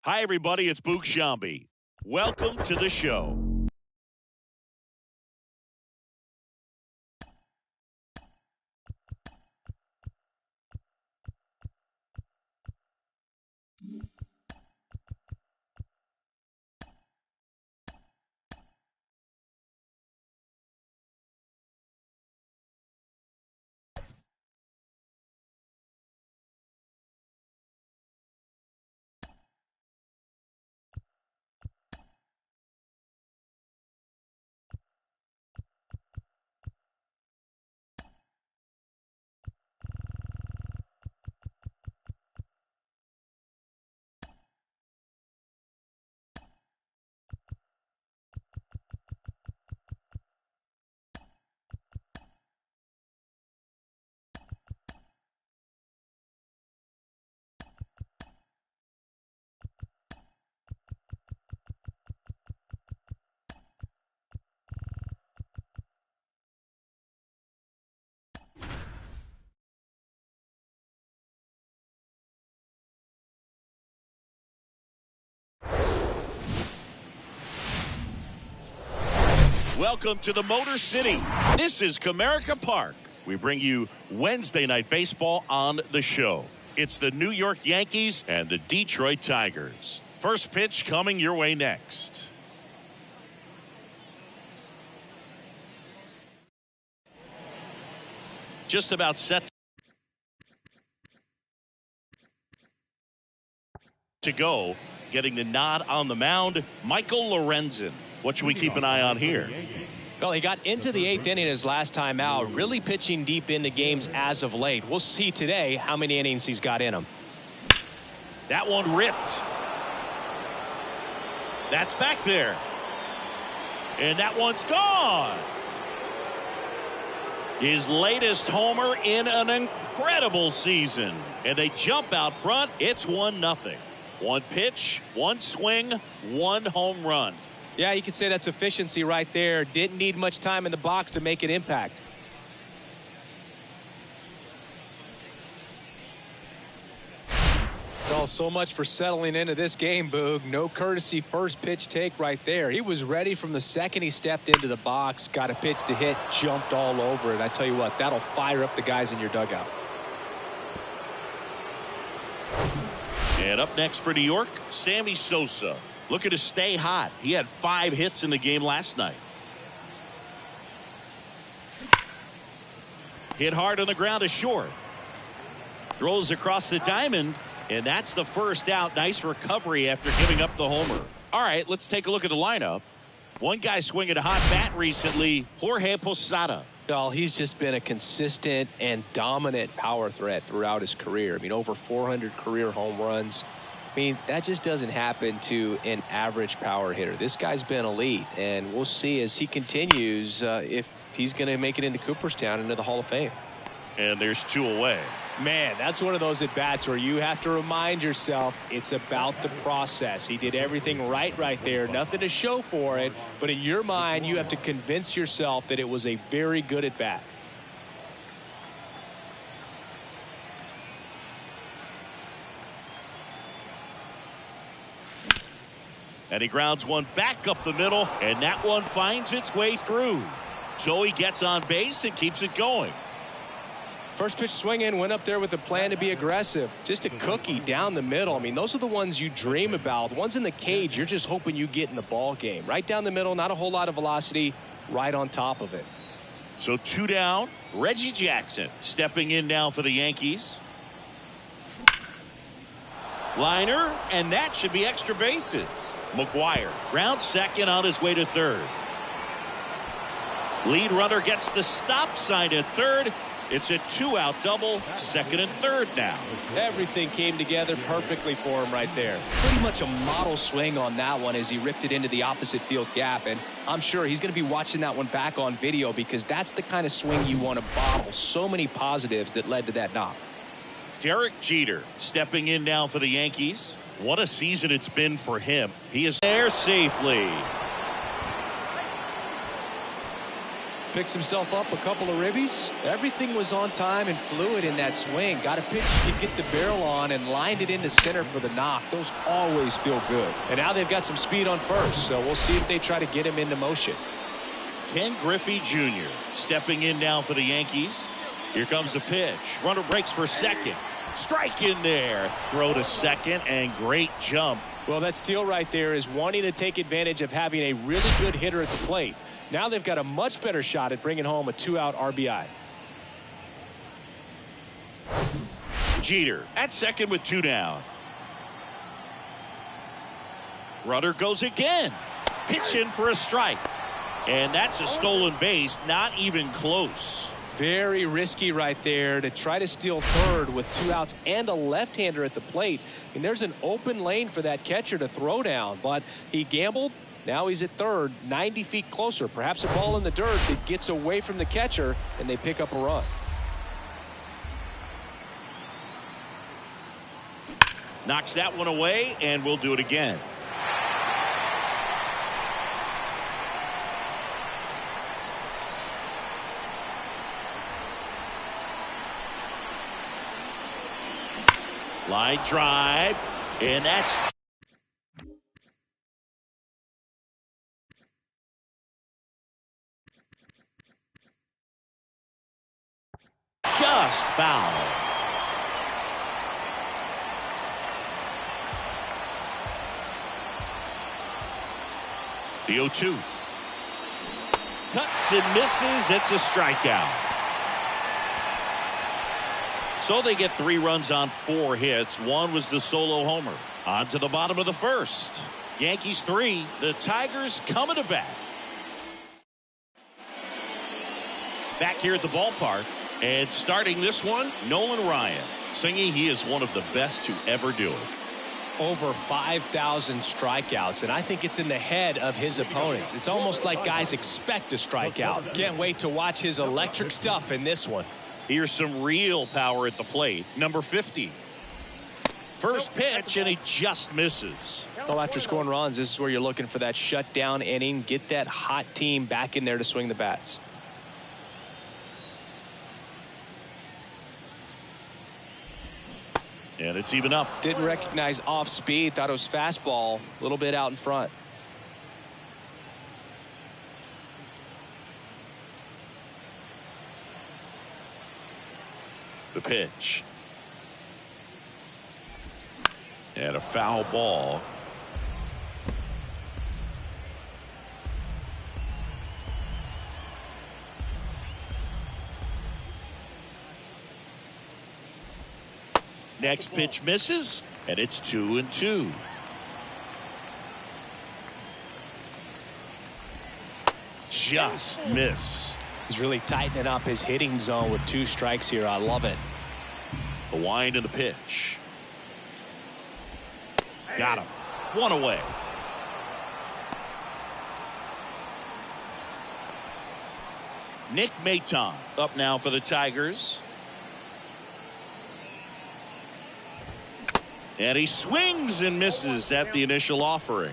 Hi, everybody. It's Boog Shambi. Welcome to the show. Welcome to the Motor City. This is Comerica Park. We bring you Wednesday Night Baseball on the show. It's the New York Yankees and the Detroit Tigers. First pitch coming your way next. Just about set to go. Getting the nod on the mound, Michael Lorenzen. What should we keep an eye on here? Well, he got into the 8th inning his last time out, really pitching deep into games as of late. We'll see today how many innings he's got in him. That one ripped. That's back there. And that one's gone. His latest homer in an incredible season. And they jump out front. It's 1-0. One pitch, one swing, one home run. Yeah, you could say that's efficiency right there. Didn't need much time in the box to make an impact. Well, so much for settling into this game, Boog. No courtesy first pitch take right there. He was ready from the second he stepped into the box, got a pitch to hit, jumped all over it. I tell you what, that'll fire up the guys in your dugout. And up next for New York, Sammy Sosa. Looking to stay hot. He had 5 hits in the game last night. Hit hard on the ground to short. Throws across the diamond, and that's the first out. Nice recovery after giving up the homer. All right, let's take a look at the lineup. One guy swinging a hot bat recently, Jorge Posada. Well, he's just been a consistent and dominant power threat throughout his career. I mean, over 400 career home runs. I mean, that just doesn't happen to an average power hitter. This guy's been elite, and we'll see as he continues if he's going to make it into Cooperstown, into the Hall of Fame. And there's 2 away. Man, that's one of those at-bats where you have to remind yourself it's about the process. He did everything right there. Nothing to show for it, but in your mind, you have to convince yourself that it was a very good at-bat. And he grounds one back up the middle, and that one finds its way through. So he gets on base and keeps it going. First pitch swinging, went up there with a plan to be aggressive. Just a cookie down the middle. I mean, those are the ones you dream about. The ones in the cage, you're just hoping you get in the ball game. Right down the middle, not a whole lot of velocity, right on top of it. So 2 down. Reggie Jackson stepping in now for the Yankees. Liner, and that should be extra bases. McGuire grounds second on his way to third. Lead runner gets the stop sign at third. It's a 2-out double, second and third now. Everything came together perfectly for him right there. Pretty much a model swing on that one as he ripped it into the opposite field gap. And I'm sure he's going to be watching that one back on video because that's the kind of swing you want to bottle. So many positives that led to that knock. Derek Jeter stepping in now for the Yankees. What a season it's been for him. He is there safely. Picks himself up a couple of ribbies. Everything was on time and fluid in that swing. Got a pitch he could get the barrel on and lined it into center for the knock. Those always feel good. And now they've got some speed on first, so we'll see if they try to get him into motion. Ken Griffey Jr. stepping in now for the Yankees. Here comes the pitch. Runner breaks for second. Strike in there. Throw to second, and great jump. Well, that steal right there is wanting to take advantage of having a really good hitter at the plate. Now they've got a much better shot at bringing home a 2-out RBI. Jeter at second with 2 down. Runner goes again. Pitch in for a strike. And that's a stolen base, not even close. Very risky right there to try to steal third with 2 outs and a left-hander at the plate. And there's an open lane for that catcher to throw down, but he gambled. Now he's at third, 90 feet closer. Perhaps a ball in the dirt that gets away from the catcher, and they pick up a run. Knocks that one away, and we'll do it again. Line drive, and that's just foul. The 0-2. Cuts and misses. It's a strikeout. So they get 3 runs on 4 hits. One was the solo homer. On to the bottom of the first. Yankees 3. The Tigers coming to bat. Back here at the ballpark. And starting this one, Nolan Ryan. Singing he is one of the best to ever do it. Over 5,000 strikeouts, and I think it's in the head of his opponents. It's almost like guys expect a strikeout. Can't wait to watch his electric stuff in this one. Here's some real power at the plate. Number 50. First pitch, and he just misses. Well, after scoring runs, this is where you're looking for that shutdown inning. Get that hot team back in there to swing the bats. And it's even up. Didn't recognize off speed. Thought it was fastball. A little bit out in front. The pitch. And a foul ball. Next pitch misses, and it's 2-2. Just missed. He's really tightening up his hitting zone with 2 strikes here. I love it. The wind and the pitch. Got him. 1 away. Nick Maton up now for the Tigers. And he swings and misses at the initial offering.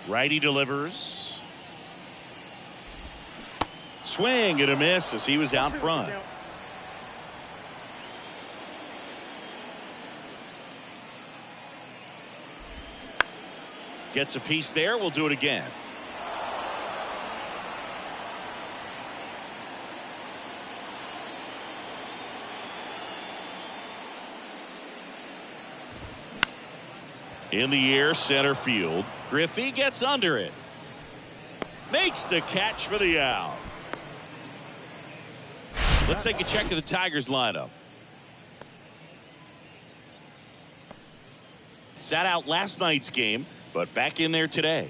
Righty delivers. Swing and a miss as he was out front. Gets a piece there. We'll do it again. In the air, center field. Griffey gets under it. Makes the catch for the out. Let's take a check of the Tigers lineup. Sat out last night's game, but back in there today.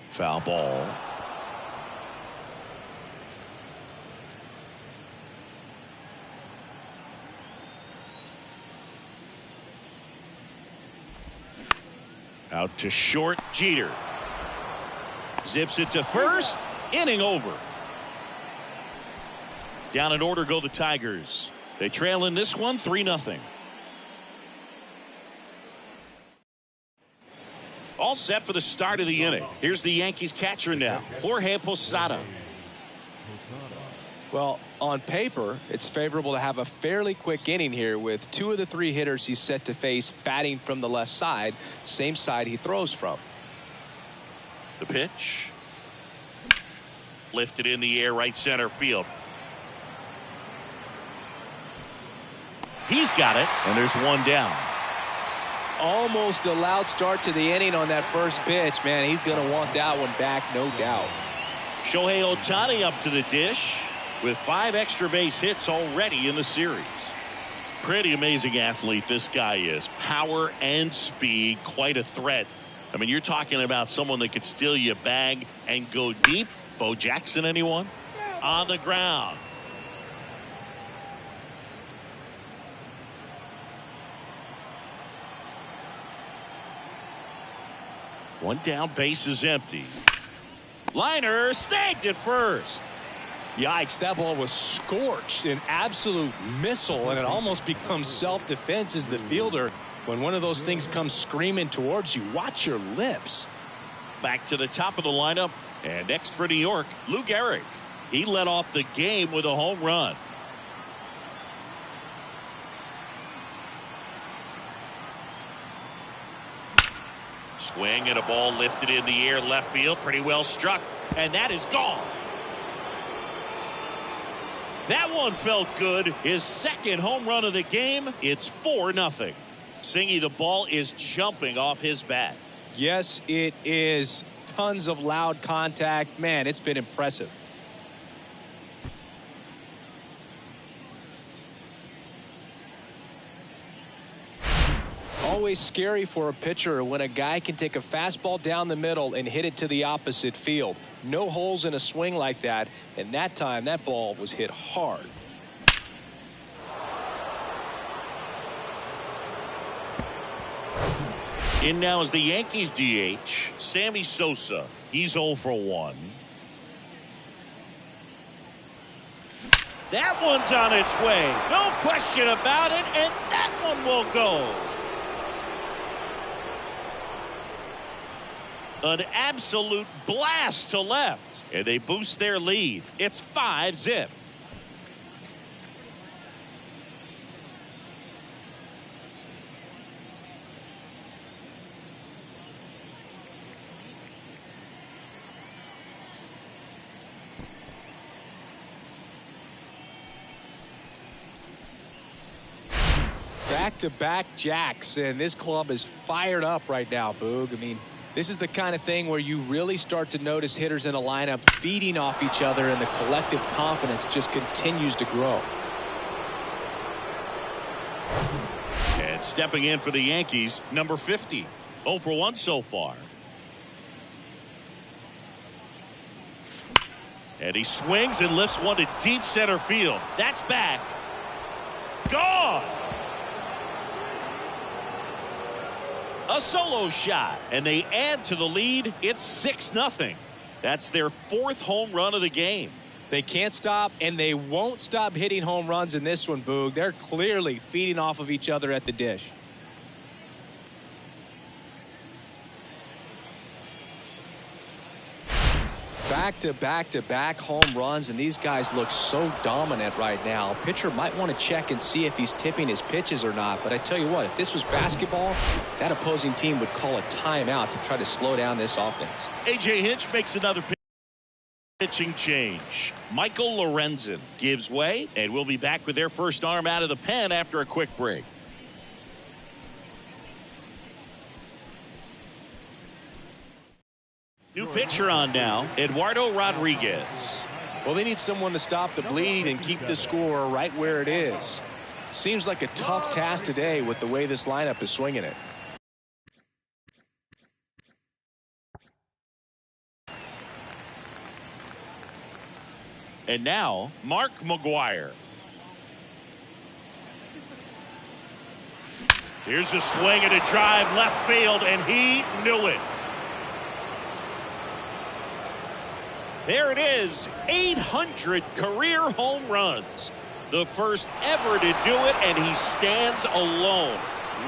Foul ball. Out to short, Jeter. Zips it to first. Inning over. Down in order go the Tigers. They trail in this one 3-0. All set for the start of the inning. Here's the Yankees catcher now, Jorge Posada. Well, on paper, it's favorable to have a fairly quick inning here with 2 of the 3 hitters he's set to face batting from the left side, same side he throws from. The pitch. Lifted in the air, right center field. He's got it, and there's one down. Almost a loud start to the inning on that first pitch. Man, he's going to want that one back, no doubt. Shohei Ohtani up to the dish with 5 extra base hits already in the series. Pretty amazing athlete this guy is. Power and speed, quite a threat. I mean, you're talking about someone that could steal your bag and go deep. Bo Jackson, anyone? On the ground. One down, base is empty. Liner snagged at first. Yikes, that ball was scorched, an absolute missile, and it almost becomes self-defense as the fielder. When one of those things comes screaming towards you, watch your lips. Back to the top of the lineup, and next for New York, Lou Gehrig. He led off the game with a home run. Swing and a ball lifted in the air, left field, pretty well struck, and that is gone. That one felt good. His second home run of the game. It's 4-0. Singy, the ball is jumping off his bat. Yes, it is. Tons of loud contact. Man, it's been impressive. Always scary for a pitcher when a guy can take a fastball down the middle and hit it to the opposite field. No holes in a swing like that, and that time that ball was hit hard. In now is the Yankees DH, Sammy Sosa. He's 0 for 1. That one's on its way. No question about it, and that one will go. An absolute blast to left, and they boost their lead. It's 5-0. Back-to-back jacks, and this club is fired up right now, Boog. I mean, this is the kind of thing where you really start to notice hitters in a lineup feeding off each other, and the collective confidence just continues to grow. And stepping in for the Yankees, number 50. 0 for 1 so far. And he swings and lifts one to deep center field. That's back. Gone. A solo shot, and they add to the lead. It's 6-0. That's their 4th home run of the game. They can't stop, and they won't stop hitting home runs in this one, Boog. They're clearly feeding off of each other at the dish. Back-to-back-to-back home runs, and these guys look so dominant right now. Pitcher might want to check and see if he's tipping his pitches or not, but I tell you what, if this was basketball, that opposing team would call a timeout to try to slow down this offense. A.J. Hinch makes another pitching change. Michael Lorenzen gives way, and we'll be back with their first arm out of the pen after a quick break. New pitcher on now, Eduardo Rodriguez. Well, they need someone to stop the bleed and keep the score right where it is. Seems like a tough task today with the way this lineup is swinging it. And now, Mark McGwire. Here's a swing and a drive left field, and he knew it. There it is, 800 career home runs. The first ever to do it, and he stands alone.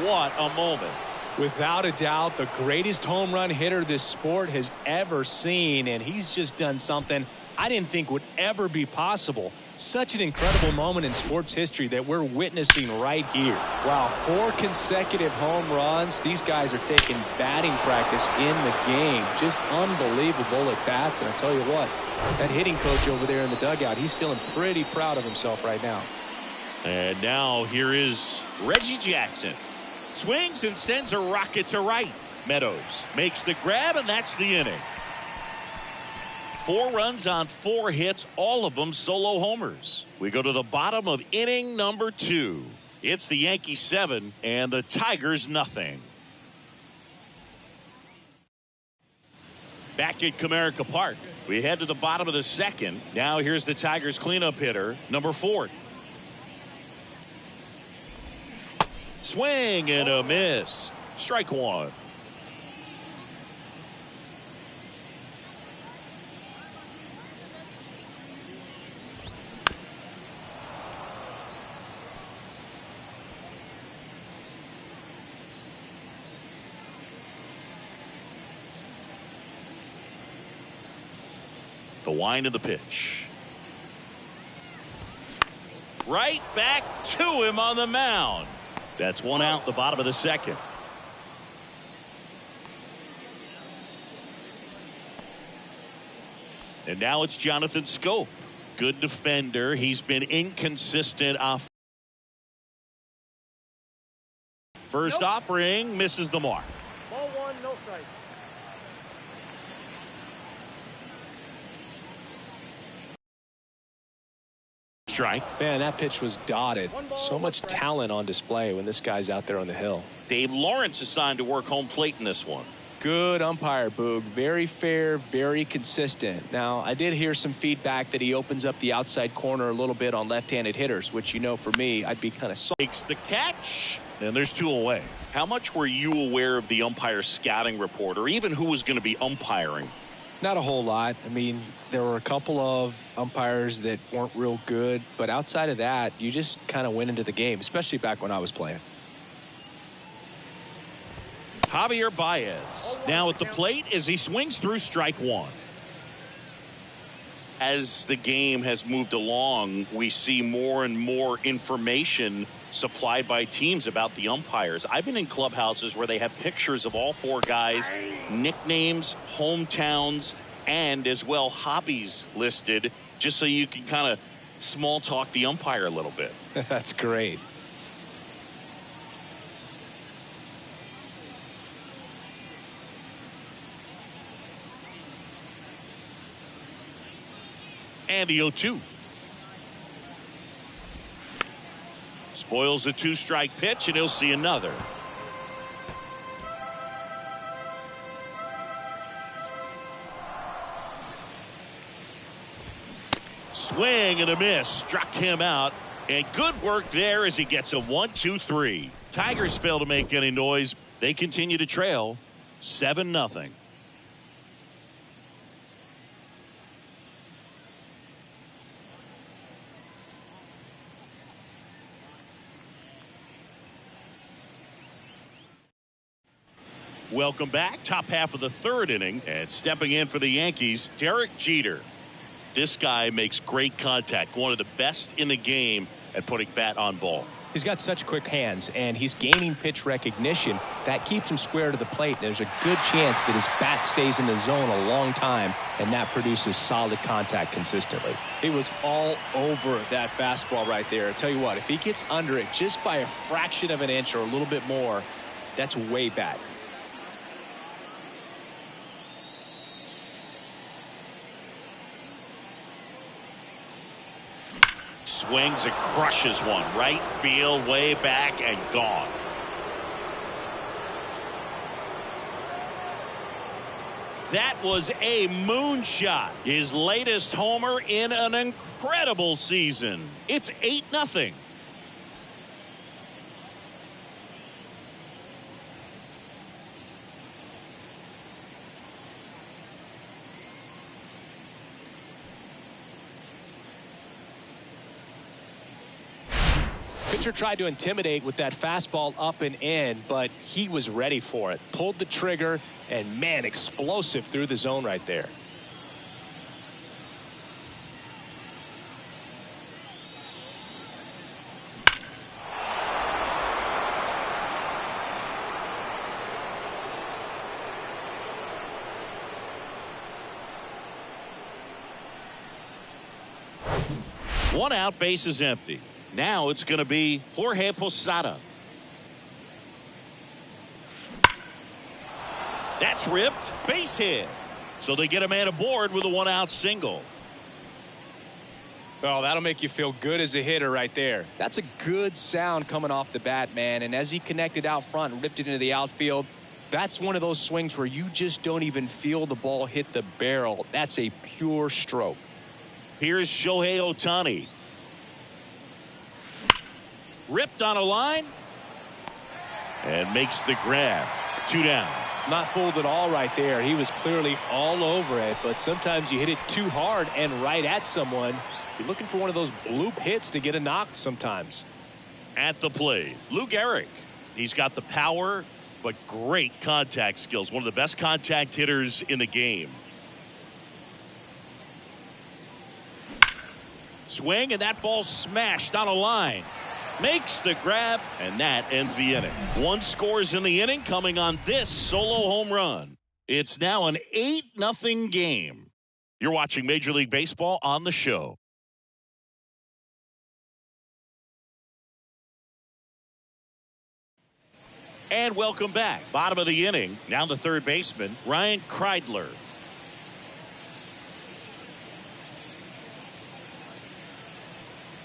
What a moment. Without a doubt, the greatest home run hitter this sport has ever seen, and he's just done something I didn't think would ever be possible. Such an incredible moment in sports history that we're witnessing right here. Wow, 4 consecutive home runs. These guys are taking batting practice in the game. Just unbelievable at bats, and I tell you what, that hitting coach over there in the dugout, he's feeling pretty proud of himself right now. And now here is Reggie Jackson. Swings and sends a rocket to right. Meadows makes the grab, and that's the inning. 4 runs on 4 hits, all of them solo homers. We go to the bottom of inning number 2. It's the Yankees 7 and the Tigers nothing. Back at Comerica Park, we head to the bottom of the 2nd. Now here's the Tigers cleanup hitter, number 4. Swing and a miss. Strike 1. The wind of the pitch. Right back to him on the mound. That's 1 out, the bottom of the 2nd. And now it's Jonathan Scope. Good defender. He's been inconsistent off. First offering misses the mark. Ball 1, no strike. Strike. Man, that pitch was dotted. So much talent on display when this guy's out there on the hill. Dave Lawrence assigned to work home plate in this one. Good umpire, Boog. Very fair, very consistent. Now, I did hear some feedback that he opens up the outside corner a little bit on left-handed hitters, which, you know, for me, I'd be kind of soft. Takes the catch, and there's 2 away. How much were you aware of the umpire scouting report, or even who was going to be umpiring? Not a whole lot. I mean, there were a couple of umpires that weren't real good, but outside of that, you just kind of went into the game, especially back when I was playing. Javier Baez now at the plate as he swings through strike 1. As the game has moved along, we see more and more information supplied by teams about the umpires. I've been in clubhouses where they have pictures of all 4 guys, nicknames, hometowns, and as well hobbies listed, just so you can kind of small talk the umpire a little bit. That's great. And the 0-2. Spoils the 2-strike pitch, and he'll see another. Swing and a miss. Struck him out. And good work there as he gets a 1-2-3. Tigers fail to make any noise. They continue to trail 7-0. Welcome back. Top half of the 3rd inning, and stepping in for the Yankees, Derek Jeter. This guy makes great contact. One of the best in the game at putting bat on ball. He's got such quick hands, and he's gaining pitch recognition. That keeps him square to the plate. There's a good chance that his bat stays in the zone a long time, and that produces solid contact consistently. He was all over that fastball right there. I tell you what, if he gets under it just by a fraction of an inch or a little bit more, that's way back. Swings and crushes one. Right field, way back, and gone. That was a moonshot. His latest homer in an incredible season. It's 8-0. Pitcher tried to intimidate with that fastball up and in, but he was ready for it. Pulled the trigger, and man, explosive through the zone right there. One out, base is empty. Now it's going to be Jorge Posada. That's ripped. Base hit. So they get a man aboard with a one-out single. Oh, that'll make you feel good as a hitter right there. That's a good sound coming off the bat, man. And as he connected out front and ripped it into the outfield, that's one of those swings where you just don't even feel the ball hit the barrel. That's a pure stroke. Here's Shohei Ohtani. Ripped on a line. And makes the grab. 2 down. Not fooled at all right there. He was clearly all over it, but sometimes you hit it too hard and right at someone. You're looking for one of those bloop hits to get a knock sometimes. At the plate, Lou Gehrig. He's got the power, but great contact skills. One of the best contact hitters in the game. Swing, and that ball smashed on a line. Makes the grab, and that ends the inning. One scores in the inning, coming on this solo home run. It's now an 8-0 game. You're watching Major League Baseball on the show. And welcome back. Bottom of the inning. Now the third baseman, Ryan Kreidler.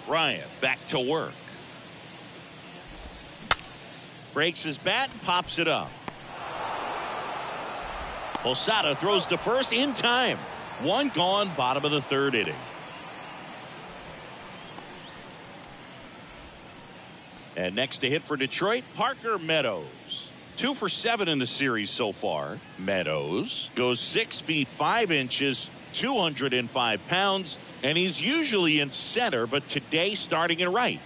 Ryan back to work. Breaks his bat and pops it up. Posada throws to first in time. One gone, bottom of the third inning. And next to hit for Detroit, Parker Meadows. 2 for 7 in the series so far. Meadows goes 6 feet 5 inches, 205 pounds, and he's usually in center, but today starting in right.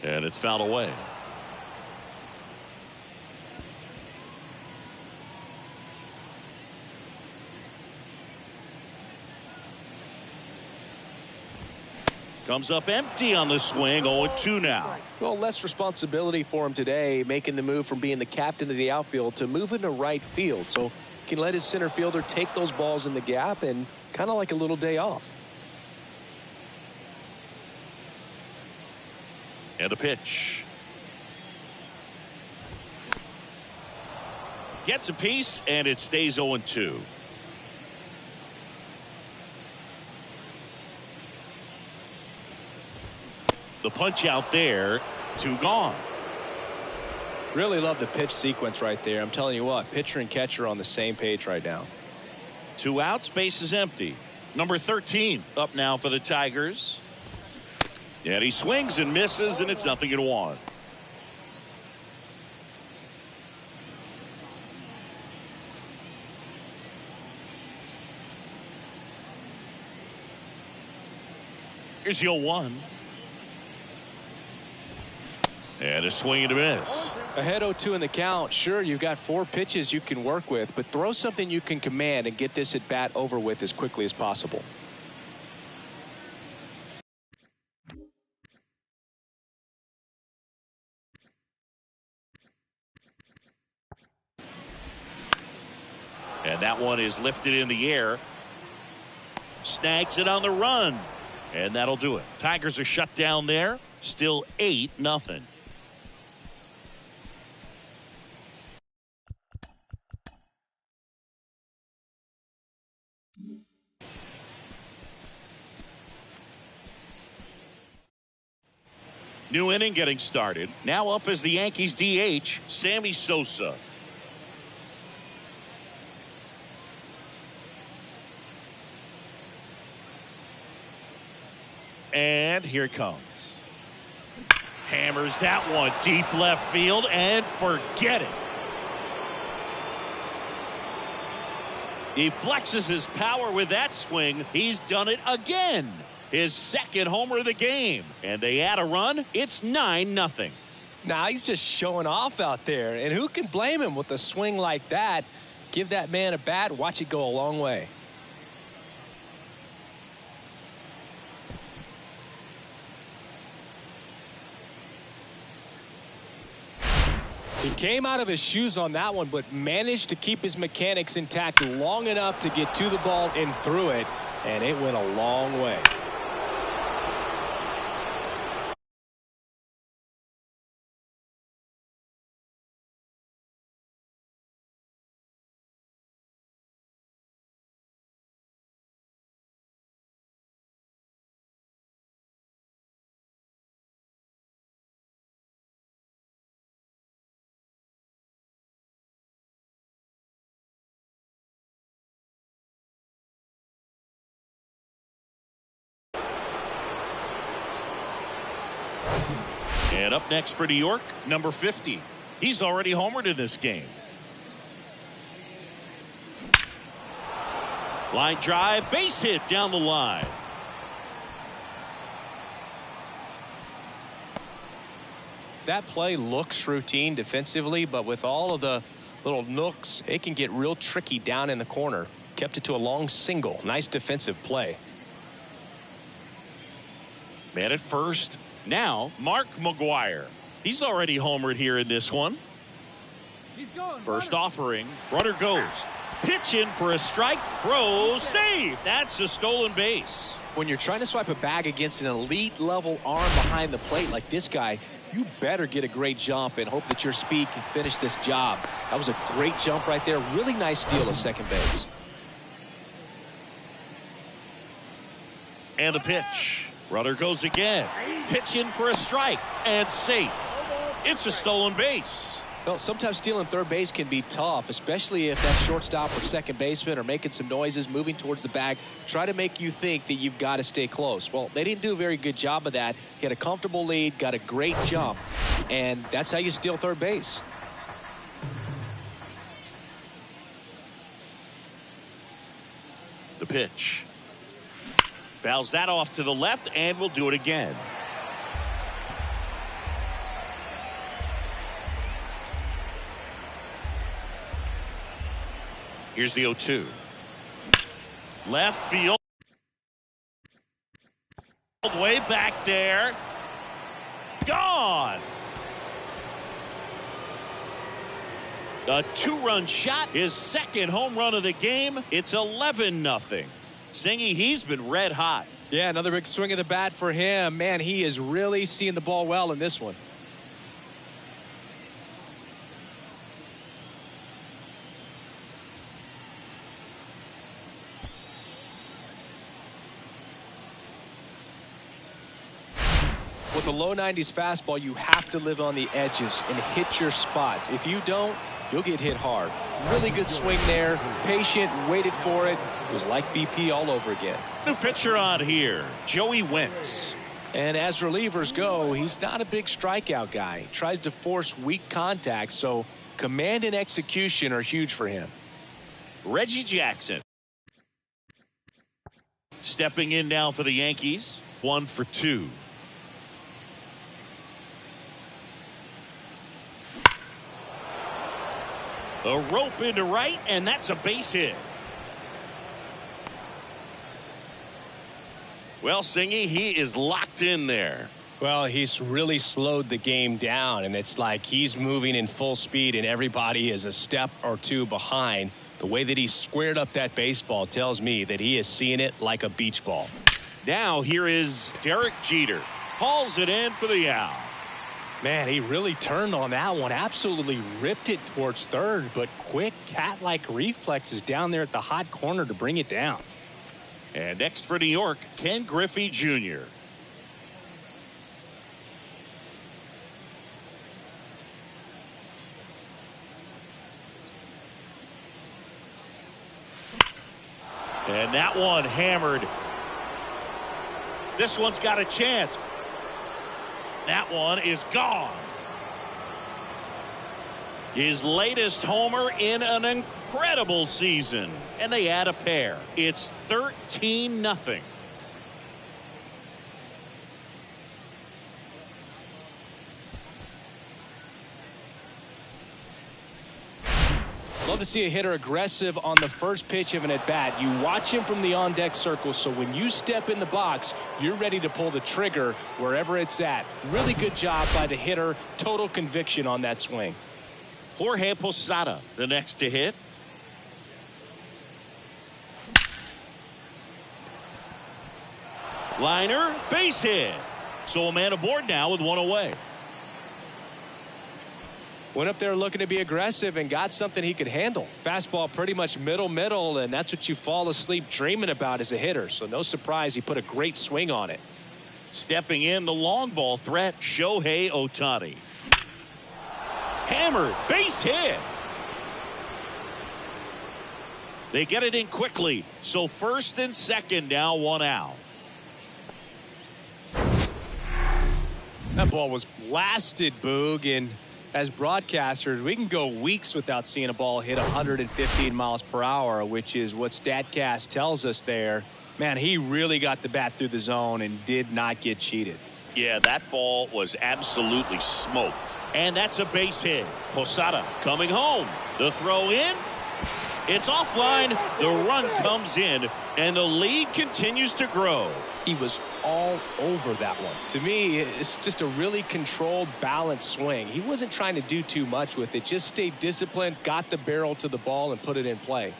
And it's fouled away. Comes up empty on the swing. 0-2 now. Well, less responsibility for him today, making the move from being the captain of the outfield to moving to right field. So he can let his center fielder take those balls in the gap and kind of like a little day off. And a pitch. Gets a piece, and it stays 0-2. The punch out there, 2 gone. Really love the pitch sequence right there. I'm telling you what, pitcher and catcher on the same page right now. 2 outs, base is empty. Number 13 up now for the Tigers. And he swings and misses, and it's 0-1. Here's 0-1. And a swing and a miss. Ahead 0-2 in the count. Sure, you've got 4 pitches you can work with, but throw something you can command and get this at bat over with as quickly as possible. And that one is lifted in the air. Snags it on the run. And that'll do it. Tigers are shut down there. Still 8-0. New inning getting started. Now up as the Yankees DH, Sammy Sosa. And here it comes. Hammers that one deep left field and forget it. He flexes his power with that swing. He's done it again. His second homer of the game. And they add a run. It's 9-0. Now he's just showing off out there. And who can blame him with a swing like that? Give that man a bat. Watch it go a long way. He came out of his shoes on that one, but managed to keep his mechanics intact long enough to get to the ball and through it. And it went a long way. And up next for New York, number 50. He's already homered in this game. Line drive, base hit down the line. That play looks routine defensively, but with all of the little nooks, it can get real tricky down in the corner. Kept it to a long single. Nice defensive play. Man at first. Now, Mark McGuire. He's already homered here in this one. First offering. Runner goes. Pitch in for a strike. Throw. Save. That's a stolen base. When you're trying to swipe a bag against an elite level arm behind the plate like this guy, you better get a great jump and hope that your speed can finish this job. That was a great jump right there. Really nice steal at second base. And a pitch. Runner goes again. Pitch in for a strike and safe. It's a stolen base. Well, sometimes stealing third base can be tough, especially if that shortstop or second baseman are making some noises, moving towards the bag, try to make you think that you've got to stay close. Well, they didn't do a very good job of that. He had a comfortable lead, got a great jump, and that's how you steal third base. The pitch. Fouls that off to the left, and we'll do it again. Here's the 0-2. Left field. Way back there. Gone. A 2-run shot. His second home run of the game. It's 11-0. Singy, he's been red hot. Yeah, another big swing of the bat for him. Man, he is really seeing the ball well in this one. With a low 90s fastball, you have to live on the edges and hit your spots. If you don't, you'll get hit hard. Really good swing there. Patient, waited for it. It was like BP all over again. New pitcher on here, Joey Wentz. And as relievers go, he's not a big strikeout guy. He tries to force weak contact, so command and execution are huge for him. Reggie Jackson. Stepping in now for the Yankees. 1 for 2. A rope into right, and that's a base hit. Well, Singy, he is locked in there. Well, he's really slowed the game down, and it's like he's moving in full speed, and everybody is a step or two behind. The way that he squared up that baseball tells me that he is seeing it like a beach ball. Now here is Derek Jeter. Hauls it in for the out. Man, he really turned on that one. Absolutely ripped it towards third, but quick cat-like reflexes down there at the hot corner to bring it down. And next for New York, Ken Griffey Jr. And that one hammered. This one's got a chance. That one is gone. His latest homer in an incredible season. And they add a pair. It's 13-0. Love to see a hitter aggressive on the first pitch of an at-bat. You watch him from the on-deck circle, so when you step in the box, you're ready to pull the trigger wherever it's at. Really good job by the hitter. Total conviction on that swing. Jorge Posada, the next to hit. Liner, base hit. So a man aboard now with one away. Went up there looking to be aggressive and got something he could handle. Fastball pretty much middle, and that's what you fall asleep dreaming about as a hitter. So no surprise he put a great swing on it. Stepping in, the long ball threat, Shohei Ohtani. Hammered, base hit. They get it in quickly. So first and second now, one out. That ball was blasted, Boog, and as broadcasters, we can go weeks without seeing a ball hit 115 miles per hour, which is what StatCast tells us there. Man, he really got the bat through the zone and did not get cheated. Yeah, that ball was absolutely smoked. And that's a base hit. Posada coming home. The throw in. It's offline. The run comes in, and the lead continues to grow. He was all over that one. To me, it's just a really controlled, balanced swing. He wasn't trying to do too much with it. Just stayed disciplined, got the barrel to the ball, and put it in play.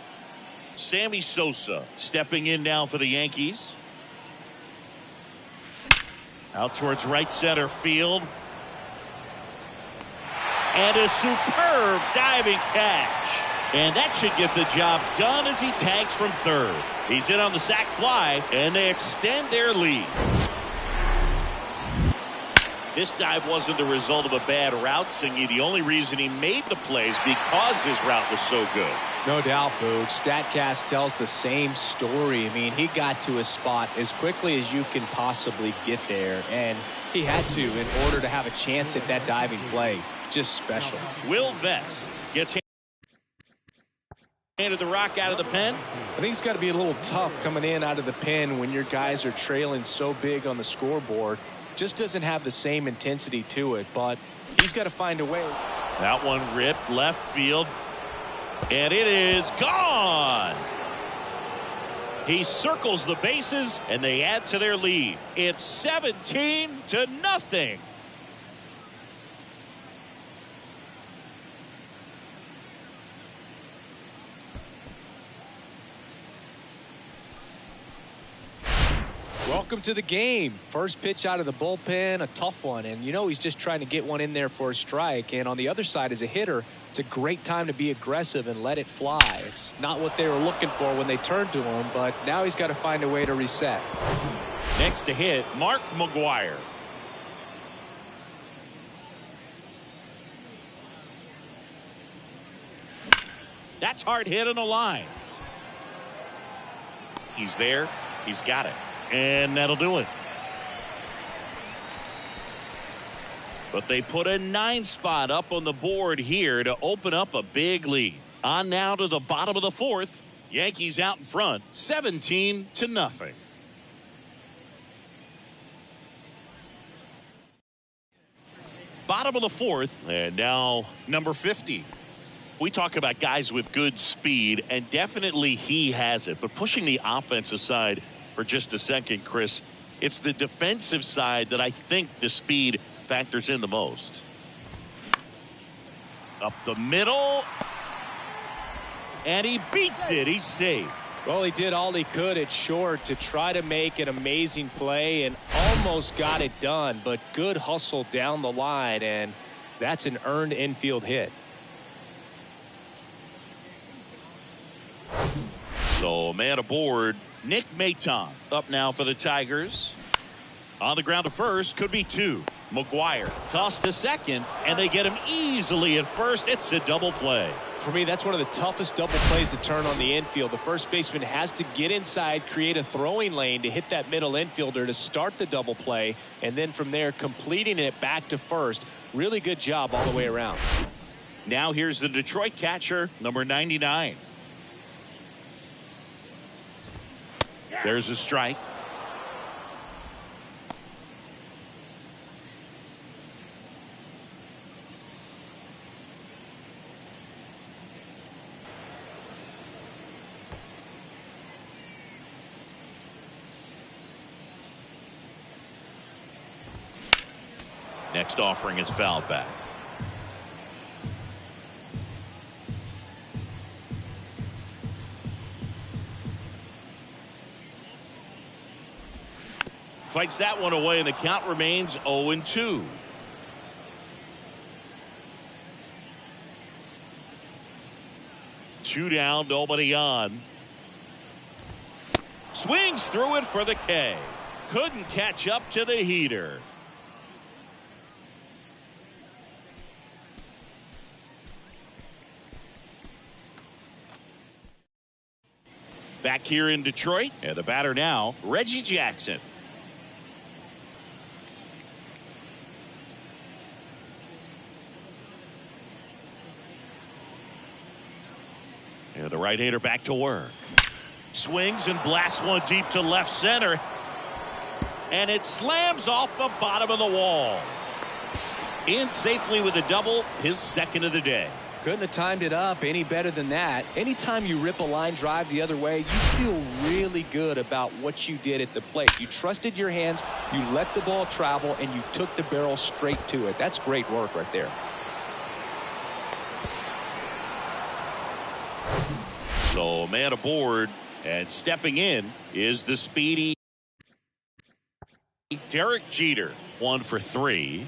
Sammy Sosa stepping in now for the Yankees. Out towards right center field. And a superb diving catch. And that should get the job done as he tags from third. He's in on the sac fly, and they extend their lead. This dive wasn't the result of a bad route, Singy. The only reason he made the plays because his route was so good. No doubt, Boog. StatCast tells the same story. I mean, he got to a spot as quickly as you can possibly get there, and he had to in order to have a chance at that diving play. Just special. Will Vest gets handed the rock out of the pen. I think it's got to be a little tough coming in out of the pen when your guys are trailing so big on the scoreboard. Just doesn't have the same intensity to it, but he's got to find a way. That one ripped left field. And it is gone. He circles the bases, and they add to their lead. It's 17-0. Welcome to the game. First pitch out of the bullpen, a tough one. And you know he's just trying to get one in there for a strike. And on the other side, as a hitter, it's a great time to be aggressive and let it fly. It's not what they were looking for when they turned to him, but now he's got to find a way to reset. Next to hit, Mark McGwire. That's hard hit on the line. He's there. He's got it. And that'll do it. But they put a 9 spot up on the board here to open up a big lead. On now to the bottom of the 4th. Yankees out in front, 17-0. Bottom of the 4th, and now number 50. We talk about guys with good speed, and definitely he has it. But pushing the offense aside for just a second, Chris, it's the defensive side that I think the speed factors in the most. Up the middle, and he beats it. He's safe. Well, he did all he could at short to try to make an amazing play and almost got it done, but good hustle down the line, and that's an earned infield hit. So man aboard, Nick Maton up now for the Tigers. On the ground to first, could be 2. McGwire tossed to second, and they get him easily at first. It's a double play. For me, that's one of the toughest double plays to turn on the infield. The first baseman has to get inside, create a throwing lane to hit that middle infielder to start the double play, and then from there completing it back to first. Really good job all the way around. Now here's the Detroit catcher, number 99. There's a strike. Next offering is fouled back. Fights that one away, and the count remains 0-2. Two down, nobody on. Swings through it for the K. Couldn't catch up to the heater. Back here in Detroit, and the batter now, Reggie Jackson. And the right-hander back to work. Swings and blasts one deep to left center. And it slams off the bottom of the wall. In safely with a double, his second of the day. Couldn't have timed it up any better than that. Anytime you rip a line drive the other way, you feel really good about what you did at the plate. You trusted your hands, you let the ball travel, and you took the barrel straight to it. That's great work right there. So man aboard, and stepping in is the speedy Derek Jeter. 1 for 3.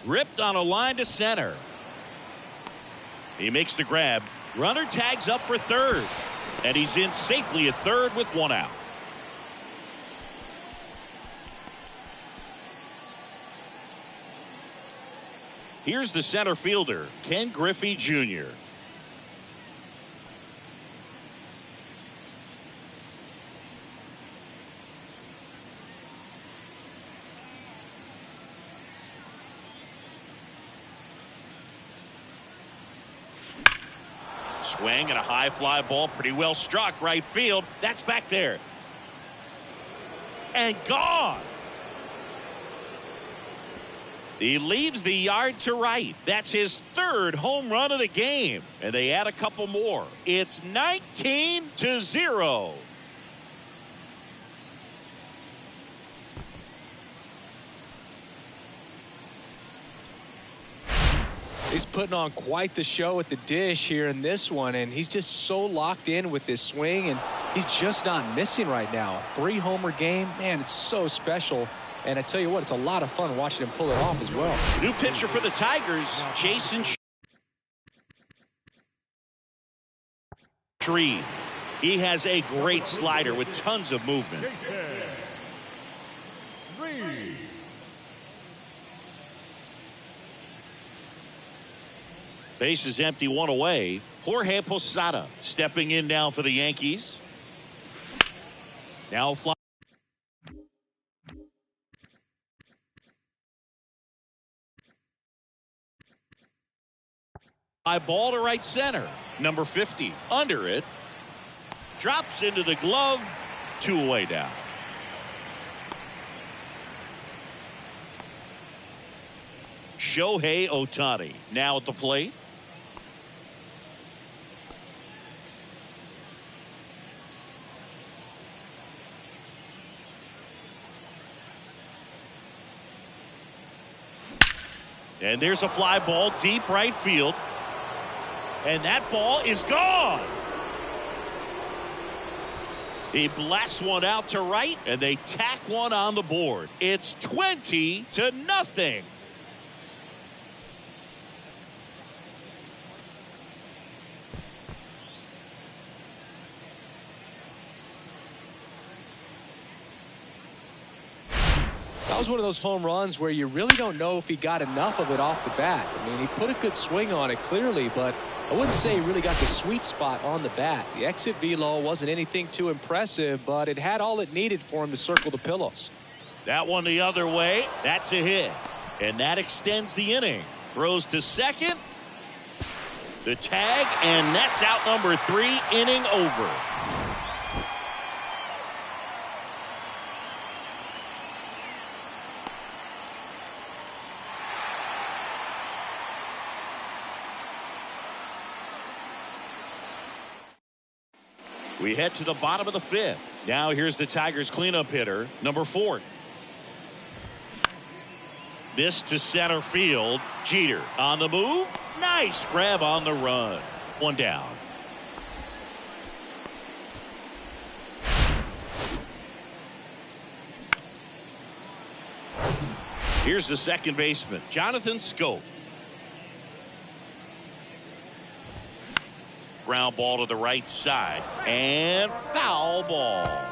Ripped on a line to center. He makes the grab. Runner tags up for third. And he's in safely at third with 1 out. Here's the center fielder, Ken Griffey Jr. Swing and a high fly ball, pretty well struck right field. That's back there. And gone. He leaves the yard to right. That's his third home run of the game. And they add a couple more. It's 19-0. He's putting on quite the show at the dish here in this one, and he's just so locked in with this swing, and he's just not missing right now. A 3-homer game, man, it's so special. And I tell you what, it's a lot of fun watching him pull it off as well. New pitcher for the Tigers, Jason Tree. He has a great slider with tons of movement. Base is empty, one away. Jorge Posada stepping in now for the Yankees. Now fly. Ball to right center. Number 50 under it. Drops into the glove. 2 away down. Shohei Ohtani now at the plate. And there's a fly ball deep right field. And that ball is gone. He blasts one out to right, and they tack one on the board. It's 20-0. That was one of those home runs where you really don't know if he got enough of it off the bat. I mean, he put a good swing on it clearly, but I wouldn't say he really got the sweet spot on the bat. The exit velo wasn't anything too impressive, but it had all it needed for him to circle the pillows. That one the other way. That's a hit. And that extends the inning. Throws to second. The tag, and that's out number 3, inning over. We head to the bottom of the 5th. Now here's the Tigers cleanup hitter, number 4. This to center field. Jeter on the move. Nice grab on the run. 1 down. Here's the second baseman, Jonathan Schoop. Ground ball to the right side, and foul ball.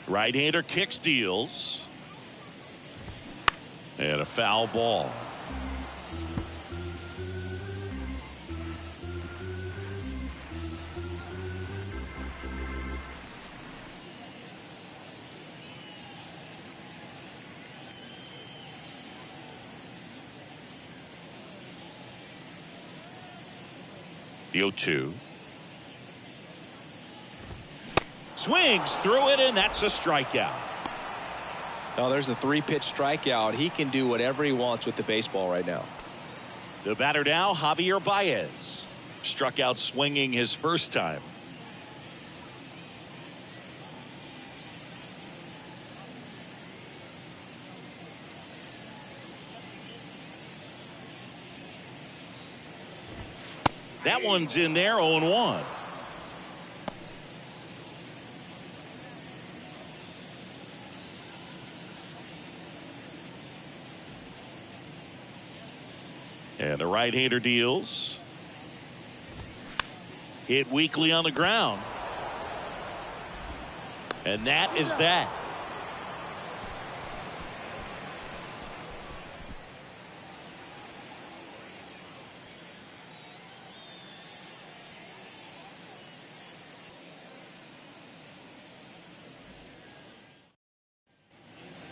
Right-hander kicks, deals, and a foul ball. The 0-2. Swings through it, and that's a strikeout. Oh, there's a 3-pitch strikeout. He can do whatever he wants with the baseball right now. The batter now, Javier Baez. Struck out swinging his first time. That one's in there, 0-1. And the right-hander deals. Hit weakly on the ground. And that is that.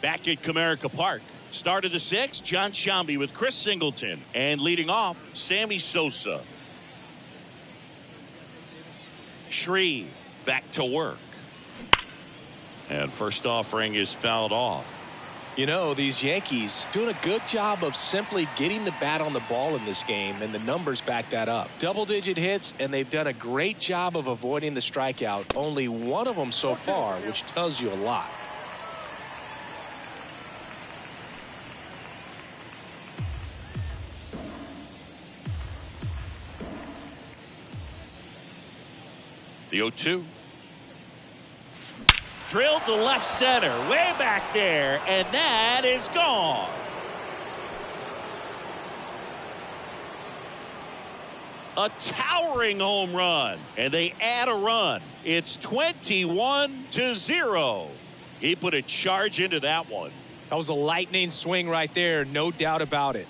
Back at Comerica Park. Start of the sixth, John Sciambi with Chris Singleton. And leading off, Sammy Sosa. Shreve back to work. And first offering is fouled off. You know, these Yankees doing a good job of simply getting the bat on the ball in this game, and the numbers back that up. Double-digit hits, and they've done a great job of avoiding the strikeout. Only one of them so far, which tells you a lot. The 0-2. Drilled to left center, way back there, and that is gone. A towering home run, and they add a run. It's 21-0. He put a charge into that one. That was a lightning swing right there, no doubt about it.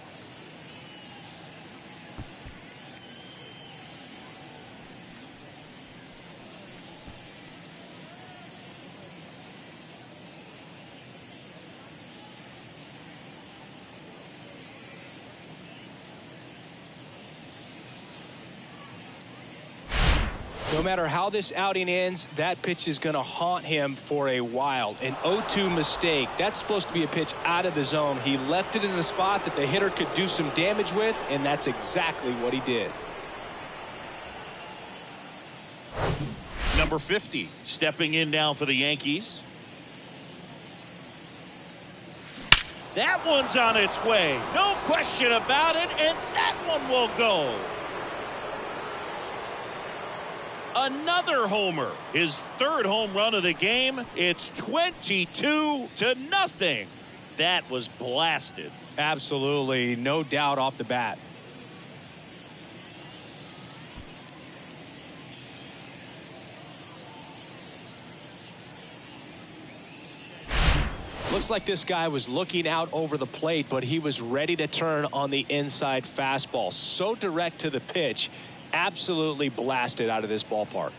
No matter how this outing ends, that pitch is going to haunt him for a while. An 0-2 mistake. That's supposed to be a pitch out of the zone. He left it in a spot that the hitter could do some damage with, and that's exactly what he did. Number 50 stepping in now for the Yankees. That one's on its way. No question about it, and that one will go. Another homer. His third home run of the game. It's 22-0. That was blasted. Absolutely. No doubt off the bat. Looks like this guy was looking out over the plate, but he was ready to turn on the inside fastball. So direct to the pitch. Absolutely blasted out of this ballpark.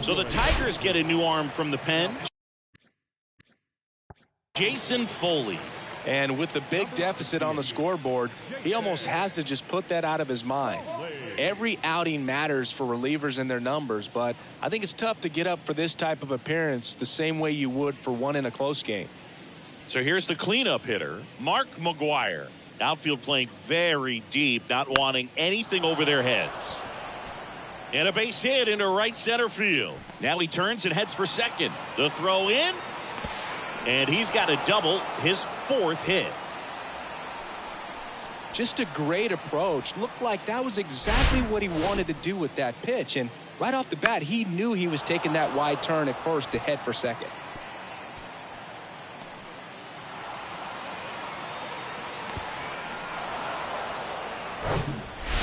So the Tigers get a new arm from the pen. Jason Foley. And with the big deficit on the scoreboard, he almost has to just put that out of his mind. Every outing matters for relievers and their numbers, but I think it's tough to get up for this type of appearance the same way you would for one in a close game. So here's the cleanup hitter, Mark McGwire. Outfield playing very deep, not wanting anything over their heads. And a base hit into right center field. Now he turns and heads for second. The throw in, and he's got a double, his fourth hit. Just a great approach. Looked like that was exactly what he wanted to do with that pitch. And right off the bat, he knew he was taking that wide turn at first to head for second.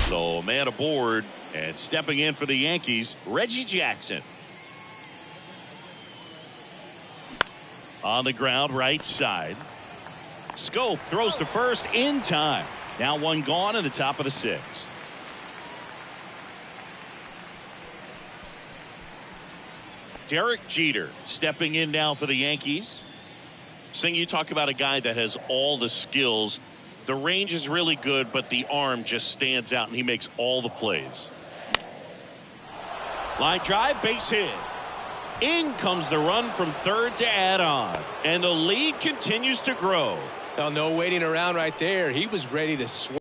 So man aboard, and stepping in for the Yankees, Reggie Jackson. On the ground, right side. Scope throws to first in time. Now one gone in the top of the sixth. Derek Jeter stepping in now for the Yankees. Sing, you talk about a guy that has all the skills. The range is really good, but the arm just stands out, and he makes all the plays. Line drive, base hit. In comes the run from third to add on, and the lead continues to grow. Well, no waiting around right there. He was ready to swing.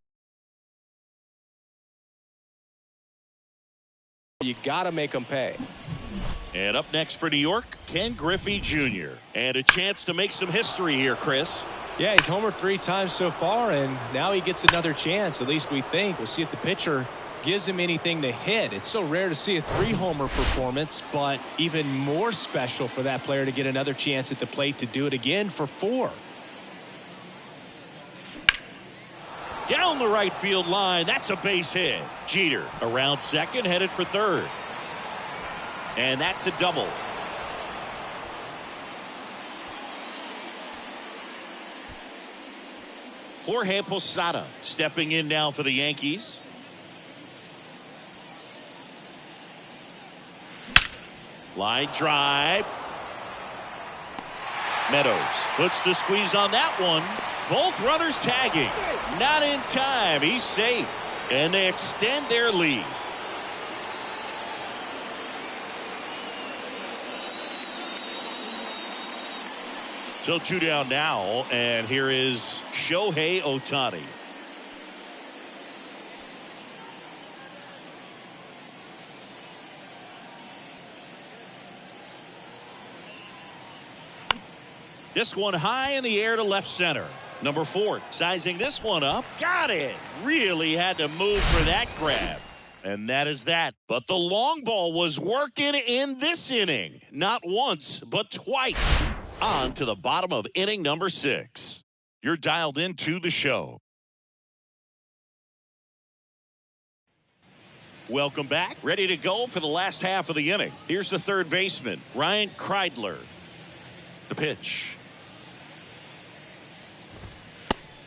You got to make them pay. And up next for New York, Ken Griffey Jr. And a chance to make some history here, Chris. Yeah, he's homered 3 times so far, and now he gets another chance, at least we think. We'll see if the pitcher gives him anything to hit. It's so rare to see a 3-homer performance, but even more special for that player to get another chance at the plate to do it again for 4. Down the right field line. That's a base hit. Jeter around second, headed for third. And that's a double. Jorge Posada stepping in now for the Yankees. Line drive. Meadows puts the squeeze on that one. Both runners tagging. Not in time. He's safe. And they extend their lead. So 2 down now, and here is Shohei Ohtani. This one high in the air to left center. Number 4 sizing this one up. Got it. Really had to move for that grab. And that is that. But the long ball was working in this inning. Not once, but twice. On to the bottom of inning number 6. You're dialed into the show. Welcome back. Ready to go for the last half of the inning. Here's the third baseman, Ryan Kreidler. The pitch.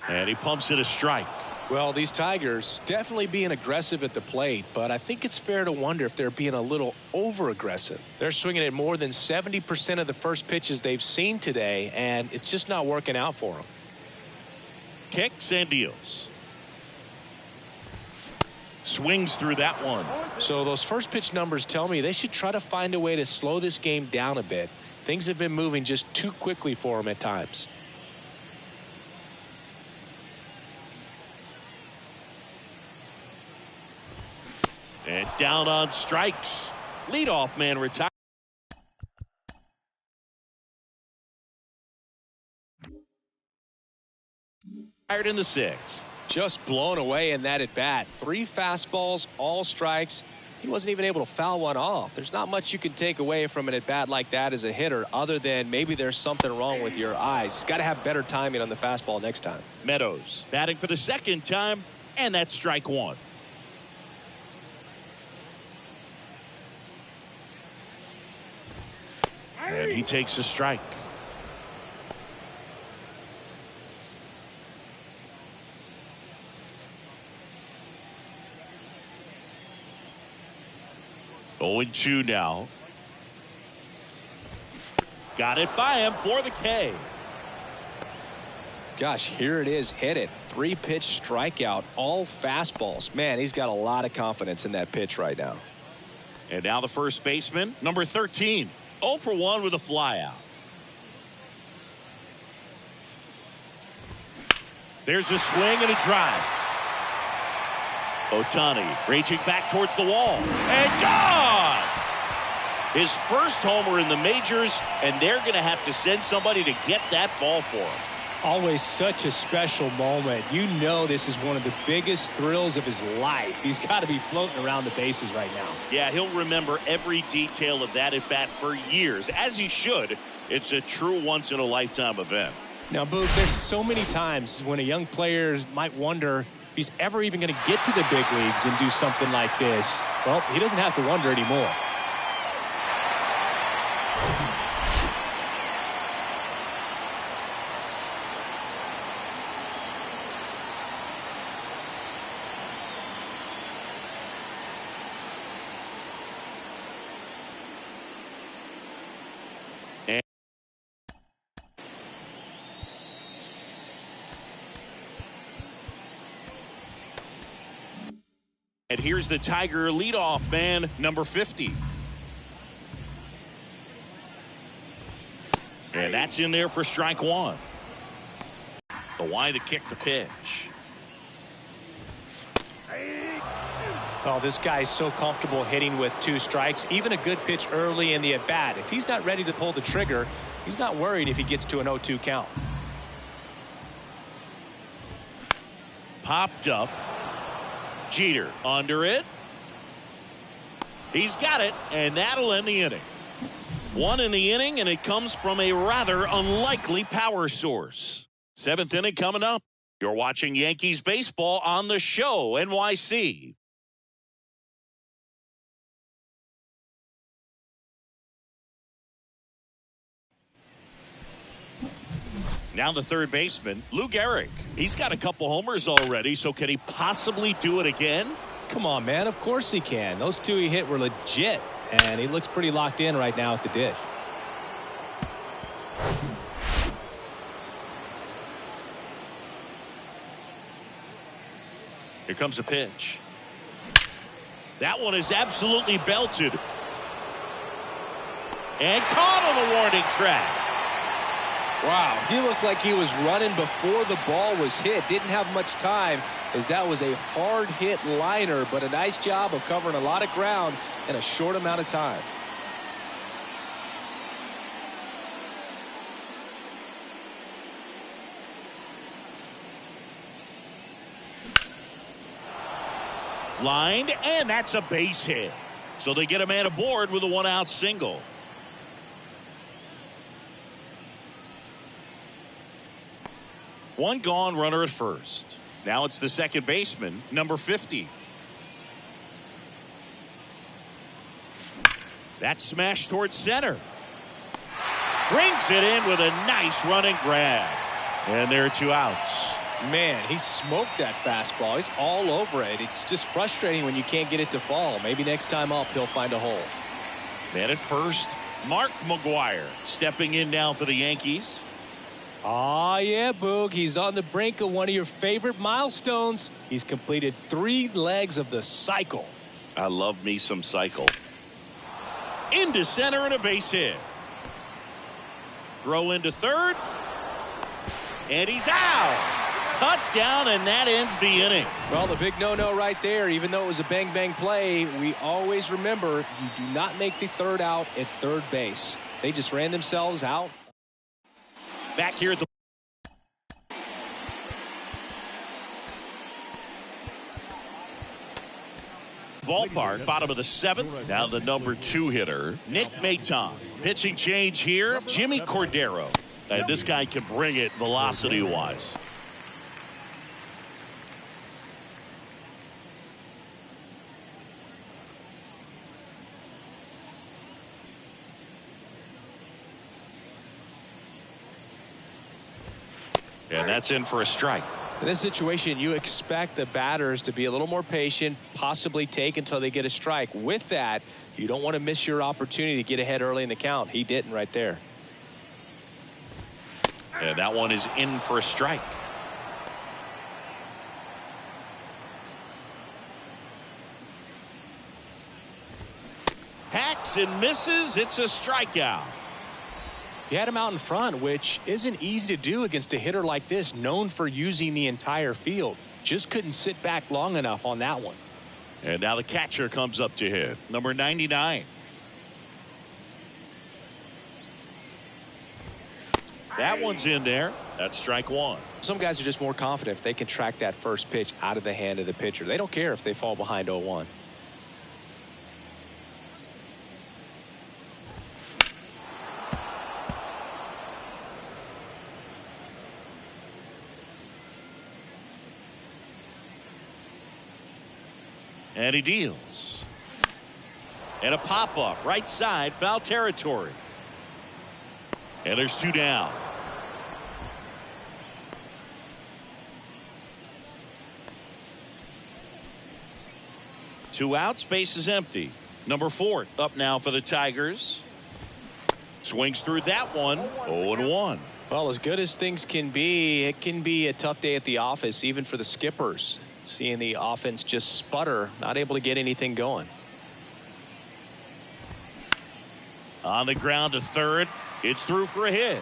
And he pumps it a strike. Well, these Tigers definitely being aggressive at the plate, but I think it's fair to wonder if they're being a little over-aggressive. They're swinging at more than 70% of the first pitches they've seen today, and it's just not working out for them. Kicks and deals. Swings through that one. So those first pitch numbers tell me they should try to find a way to slow this game down a bit. Things have been moving just too quickly for them at times. And down on strikes. Leadoff man retired. In the 6th. Just blown away in that at bat. 3 fastballs, all strikes. He wasn't even able to foul one off. There's not much you can take away from an at bat like that as a hitter, other than maybe there's something wrong with your eyes. Got to have better timing on the fastball next time. Meadows batting for the second time, and that's strike 1. And he takes a strike. Oh, and 2 now. Got it by him for the K. Gosh, here it is. Hit it. 3-pitch strikeout. All fastballs. Man, he's got a lot of confidence in that pitch right now. And now the first baseman, number 13. 0 for 1 with a flyout. There's a swing and a drive. Ohtani reaching back towards the wall. And gone! His first homer in the majors, and they're going to have to send somebody to get that ball for him. Always such a special moment. You know this is one of the biggest thrills of his life. He's got to be floating around the bases right now. Yeah, he'll remember every detail of that at bat for years, as he should. It's a true once-in-a-lifetime event. Now, Boog, there's so many times when a young player might wonder if he's ever even going to get to the big leagues and do something like this. Well, he doesn't have to wonder anymore. And here's the Tiger leadoff man, number 50. And that's in there for strike 1. The wide to kick the pitch. Oh, this guy's so comfortable hitting with 2 strikes. Even a good pitch early in the at-bat. If he's not ready to pull the trigger, he's not worried if he gets to an 0-2 count. Popped up. Jeter under it. He's got it, and that'll end the inning. 1 in the inning, and it comes from a rather unlikely power source. 7th inning coming up. You're watching Yankees baseball on the show, NYC. Now the third baseman, Lou Gehrig. He's got a couple homers already, so can he possibly do it again? Come on, man. Of course he can. Those two he hit were legit, and he looks pretty locked in right now at the dish. Here comes a pitch. That one is absolutely belted. And caught on the warning track. Wow, he looked like he was running before the ball was hit. Didn't have much time, as that was a hard hit liner, but a nice job of covering a lot of ground in a short amount of time. Lined, and that's a base hit. So they get a man aboard with a one-out single. One gone, runner at first. Now it's the second baseman, number 50. That's smashed towards center. Brings it in with a nice running grab. And there are 2 outs. Man, he smoked that fastball. He's all over it. It's just frustrating when you can't get it to fall. Maybe next time up he'll find a hole. Man at first, Mark McGwire stepping in now for the Yankees. Oh, yeah, Boog. He's on the brink of one of your favorite milestones. He's completed 3 legs of the cycle. I love me some cycle. Into center and a base hit. Throw into third. And he's out. Cut down, and that ends the inning. Well, the big no-no right there, even though it was a bang-bang play, we always remember you do not make the third out at third base. They just ran themselves out. Back here at the ballpark, bottom of the 7th. Now the number 2 hitter, Nick Maton. Pitching change here, Jimmy Cordero. And this guy can bring it velocity-wise. And that's in for a strike. In this situation, you expect the batters to be a little more patient, possibly take until they get a strike. With that, you don't want to miss your opportunity to get ahead early in the count. He didn't right there. And that one is in for a strike. Hacks and misses. It's a strikeout. He had him out in front, which isn't easy to do against a hitter like this, known for using the entire field. Just couldn't sit back long enough on that one. And now the catcher comes up to hit, number 99. That one's in there. That's strike 1. Some guys are just more confident if they can track that first pitch out of the hand of the pitcher. They don't care if they fall behind 0-1. And he deals. And a pop-up, right side, foul territory. And there's 2 down. Two outs, base is empty. Number 4 up now for the Tigers. Swings through that one, 0-1. Well, as good as things can be, it can be a tough day at the office, even for the skippers. Seeing the offense just sputter, not able to get anything going. On the ground to third. It's through for a hit.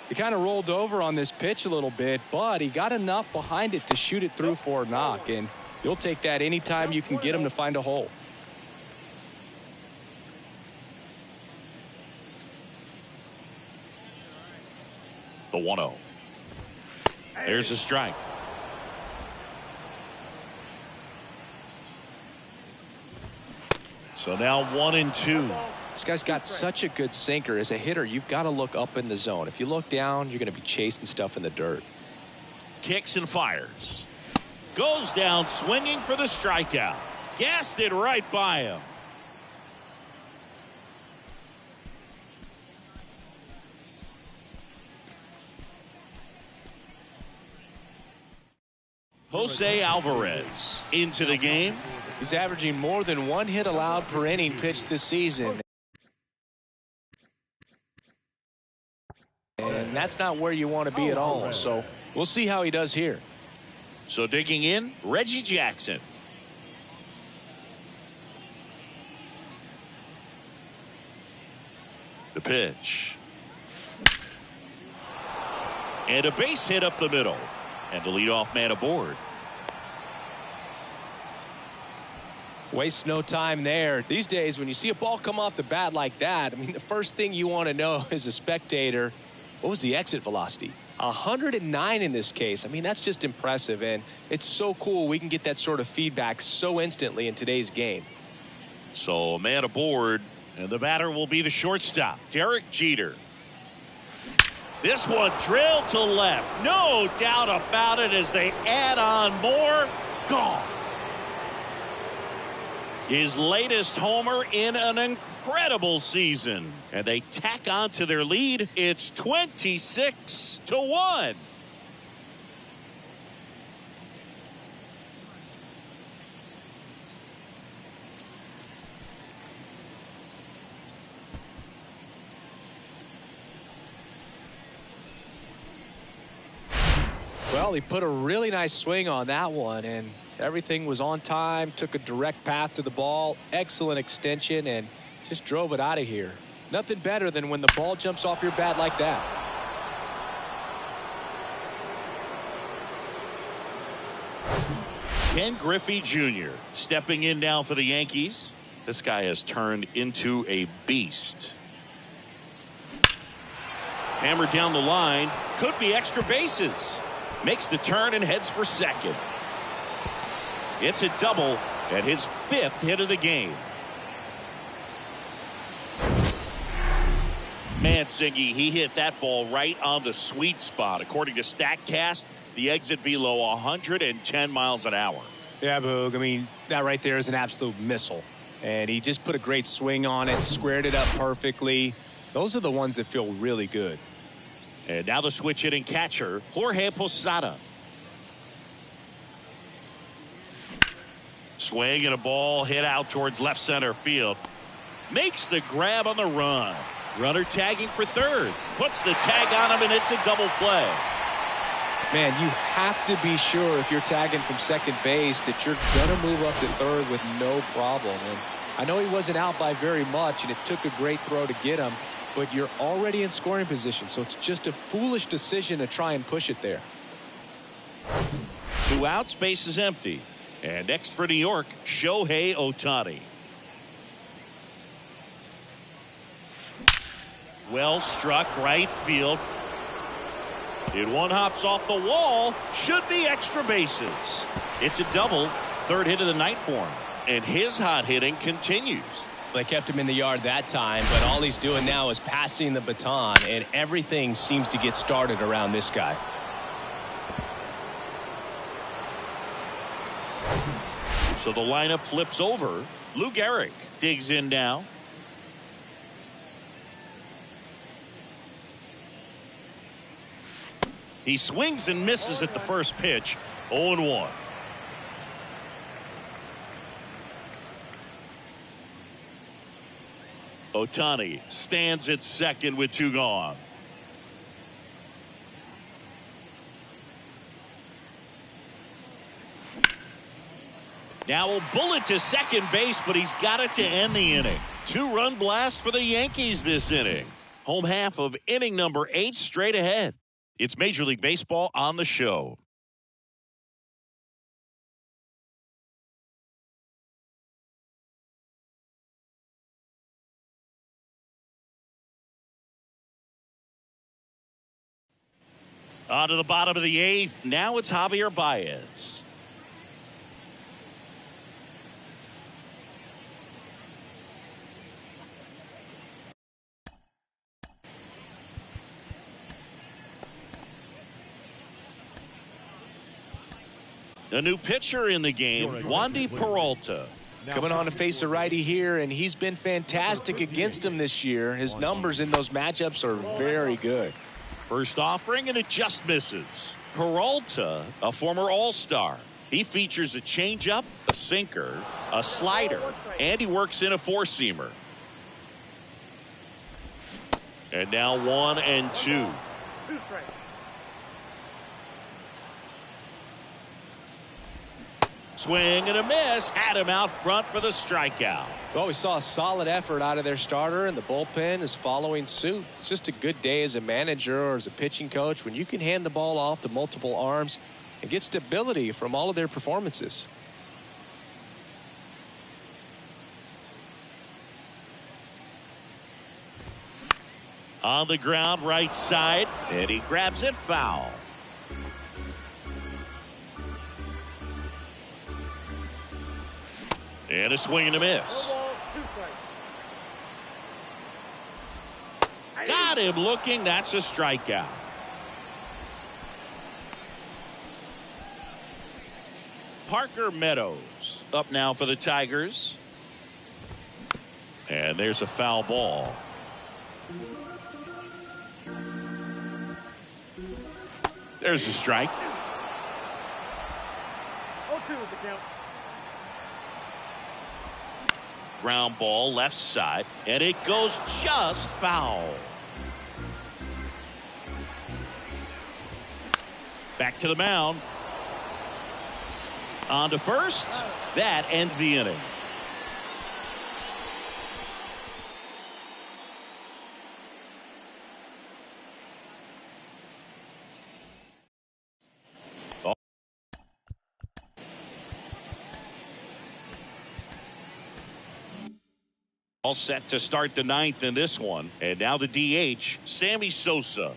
He kind of rolled over on this pitch a little bit, but he got enough behind it to shoot it through for a knock, and you'll take that anytime you can get him to find a hole. The 1-0. There's a strike. So now 1-2. This guy's got such a good sinker. As a hitter, you've got to look up in the zone. If you look down, you're going to be chasing stuff in the dirt. Kicks and fires. Goes down swinging for the strikeout. Gassed it right by him. Jose Alvarez into the game. He's averaging more than 1 hit allowed per inning pitched this season. And that's not where you want to be at all. So we'll see how he does here. So digging in, Reggie Jackson. The pitch. And a base hit up the middle. And the leadoff man aboard. Waste no time there. These days, when you see a ball come off the bat like that, I mean, the first thing you want to know as a spectator, what was the exit velocity? 109 in this case. I mean, that's just impressive, and it's so cool we can get that sort of feedback so instantly in today's game. So a man aboard, and the batter will be the shortstop, Derek Jeter. This one drilled to left. No doubt about it as they add on more. Gone. His latest homer in an incredible season. And they tack on to their lead. It's 26-1. Well, he put a really nice swing on that one, and everything was on time, took a direct path to the ball, excellent extension, and just drove it out of here. Nothing better than when the ball jumps off your bat like that. Ken Griffey Jr. stepping in now for the Yankees. This guy has turned into a beast. Hammered down the line. Could be extra bases. Makes the turn and heads for second. It's a double at his 5th hit of the game. Mansingy, he hit that ball right on the sweet spot. According to StatCast, the exit velo 110 miles an hour. Yeah, Boog. I mean, that right there is an absolute missile. And he just put a great swing on it, squared it up perfectly. Those are the ones that feel really good. And now the switch hitting catcher, Jorge Posada. Swing and a ball hit out towards left center field. Makes the grab on the run. Runner tagging for third. Puts the tag on him, and it's a double play. Man, you have to be sure if you're tagging from second base that you're going to move up to third with no problem. And I know he wasn't out by very much, and it took a great throw to get him. But you're already in scoring position, so it's just a foolish decision to try and push it there. 2 outs, base is empty. And next for New York, Shohei Ohtani. Well struck right field. It one hops off the wall. Should be extra bases. It's a double. 3rd hit of the night for him. And his hot hitting continues. They kept him in the yard that time, but all he's doing now is passing the baton, and everything seems to get started around this guy. So the lineup flips over. Lou Gehrig digs in now. He swings and misses at the first pitch. 0-1. Ohtani stands at second with 2 gone. Now a bullet to second base, but he's got it to end the inning. 2-run blast for the Yankees this inning. Home half of inning number 8 straight ahead. It's Major League Baseball on the show. On to the bottom of the 8th. Now it's Javier Baez. A new pitcher in the game, Wandy Peralta. Coming on to face a righty here, and he's been fantastic against him this year. His numbers in those matchups are very good. First offering, and it just misses. Peralta, a former All-Star. He features a changeup, a sinker, a slider, and he works in a four-seamer. And now 1-2. Swing and a miss. Had him out front for the strikeout. Well, we saw a solid effort out of their starter, and the bullpen is following suit. It's just a good day as a manager or as a pitching coach when you can hand the ball off to multiple arms and get stability from all of their performances. On the ground, right side, and he grabs it foul. And a swing and a miss. Got him looking. That's a strikeout. Parker Meadows up now for the Tigers. And there's a foul ball. There's a strike. 0-2 is the count. Ground ball left side, and it goes just foul. Back to the mound. On to first. That ends the inning. All set to start the ninth in this one. And now the DH, Sammy Sosa.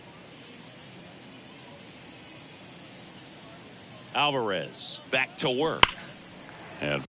Alvarez back to work. And